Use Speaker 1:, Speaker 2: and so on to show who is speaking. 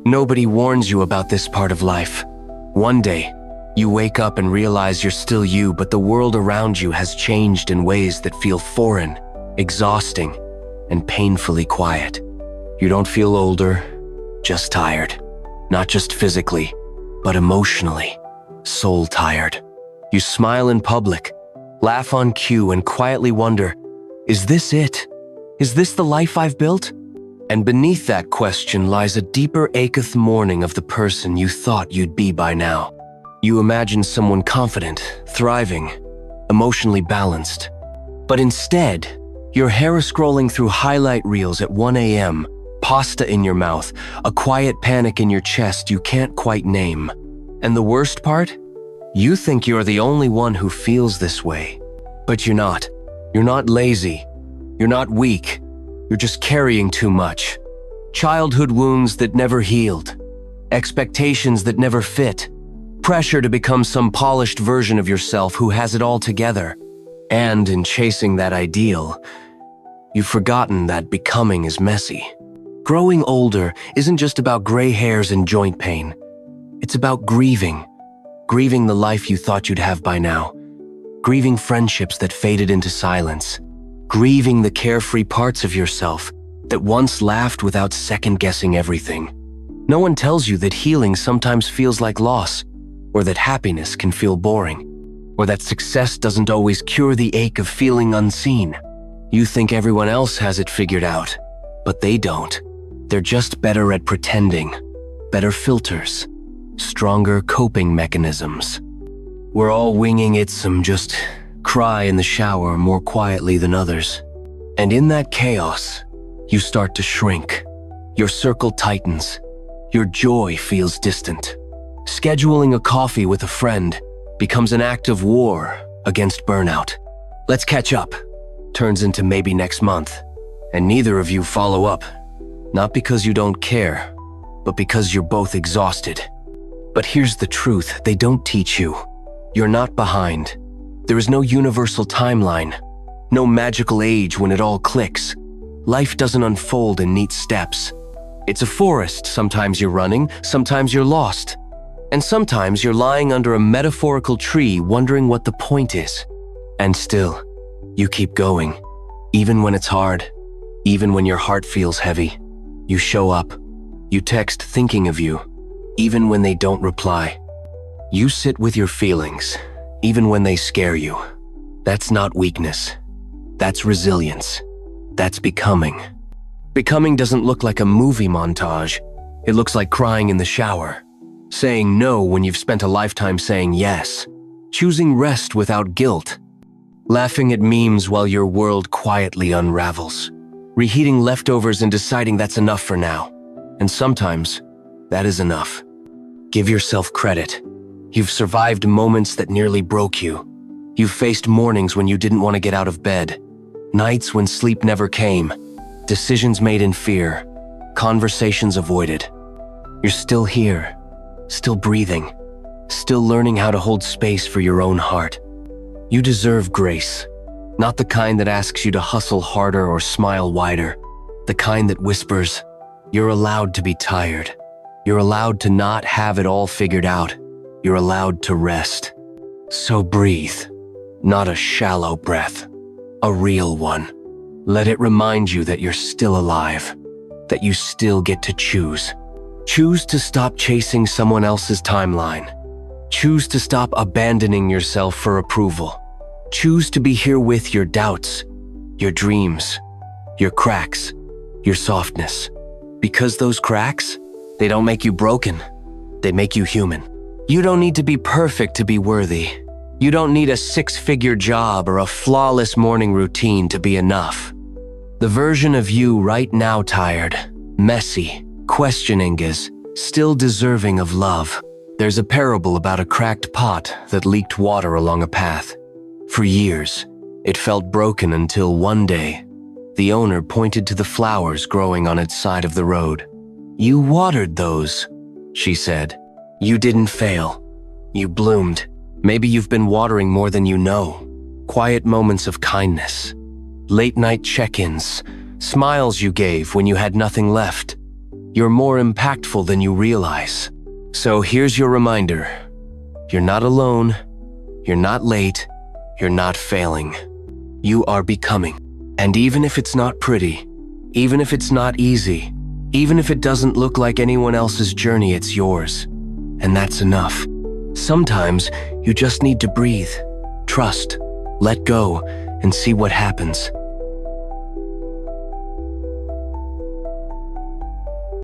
Speaker 1: Nobody warns you about this part of life. One day, you wake up and realize you're still you, but the world around you has changed in ways that feel foreign, exhausting, and painfully quiet. You don't feel older, just tired. Not just physically, but emotionally, soul tired. You smile in public, laugh on cue, and quietly wonder, is this it? Is this the life I've built? And beneath that question lies a deeper acheth mourning of the person you thought you'd be by now. You imagine someone confident, thriving, emotionally balanced. But instead, your hair is scrolling through highlight reels at 1 a.m., pasta in your mouth, a quiet panic in your chest you can't quite name. And the worst part? You think you're the only one who feels this way. But you're not. You're not lazy. You're not weak. You're just carrying too much. Childhood wounds that never healed. Expectations that never fit. Pressure to become some polished version of yourself who has it all together. And in chasing that ideal, you've forgotten that becoming is messy. Growing older isn't just about gray hairs and joint pain. It's about grieving. Grieving the life you thought you'd have by now. Grieving friendships that faded into silence. Grieving the carefree parts of yourself that once laughed without second-guessing everything. No one tells you that healing sometimes feels like loss, or that happiness can feel boring, or that success doesn't always cure the ache of feeling unseen. You think everyone else has it figured out, but they don't. They're just better at pretending, better filters, stronger coping mechanisms. We're all winging it, some just cry in the shower more quietly than others. And in that chaos, you start to shrink. Your circle tightens. Your joy feels distant. Scheduling a coffee with a friend becomes an act of war against burnout. Let's catch up turns into maybe next month, and neither of you follow up. Not because you don't care, but because you're both exhausted. But here's the truth, they don't teach you. You're not behind. There is no universal timeline, no magical age when it all clicks. Life doesn't unfold in neat steps. It's a forest. Sometimes you're running, sometimes you're lost. And sometimes you're lying under a metaphorical tree wondering what the point is. And still, you keep going. Even when it's hard, even when your heart feels heavy. You show up. You text thinking of you, even when they don't reply. You sit with your feelings, even when they scare you. That's not weakness. That's resilience. That's becoming. Becoming doesn't look like a movie montage. It looks like crying in the shower. Saying no when you've spent a lifetime saying yes. Choosing rest without guilt. Laughing at memes while your world quietly unravels. Reheating leftovers and deciding that's enough for now. And sometimes, that is enough. Give yourself credit. You've survived moments that nearly broke you. You've faced mornings when you didn't want to get out of bed. Nights when sleep never came. Decisions made in fear. Conversations avoided. You're still here. Still breathing. Still learning how to hold space for your own heart. You deserve grace. Not the kind that asks you to hustle harder or smile wider. The kind that whispers, you're allowed to be tired. You're allowed to not have it all figured out. You're allowed to rest. So breathe. Not a shallow breath. A real one. Let it remind you that you're still alive. That you still get to choose. Choose to stop chasing someone else's timeline. Choose to stop abandoning yourself for approval. Choose to be here with your doubts, your dreams, your cracks, your softness. Because those cracks, they don't make you broken. They make you human. You don't need to be perfect to be worthy. You don't need a six-figure job or a flawless morning routine to be enough. The version of you right now tired, messy, questioning is still deserving of love. There's a parable about a cracked pot that leaked water along a path. For years, it felt broken until one day, the owner pointed to the flowers growing on its side of the road. You watered those, she said. You didn't fail. You bloomed. Maybe you've been watering more than you know. Quiet moments of kindness. Late-night check-ins. Smiles you gave when you had nothing left. You're more impactful than you realize. So here's your reminder. You're not alone. You're not late. You're not failing. You are becoming. And even if it's not pretty, even if it's not easy, even if it doesn't look like anyone else's journey, it's yours. And that's enough. Sometimes you just need to breathe, trust, let go, and see what happens.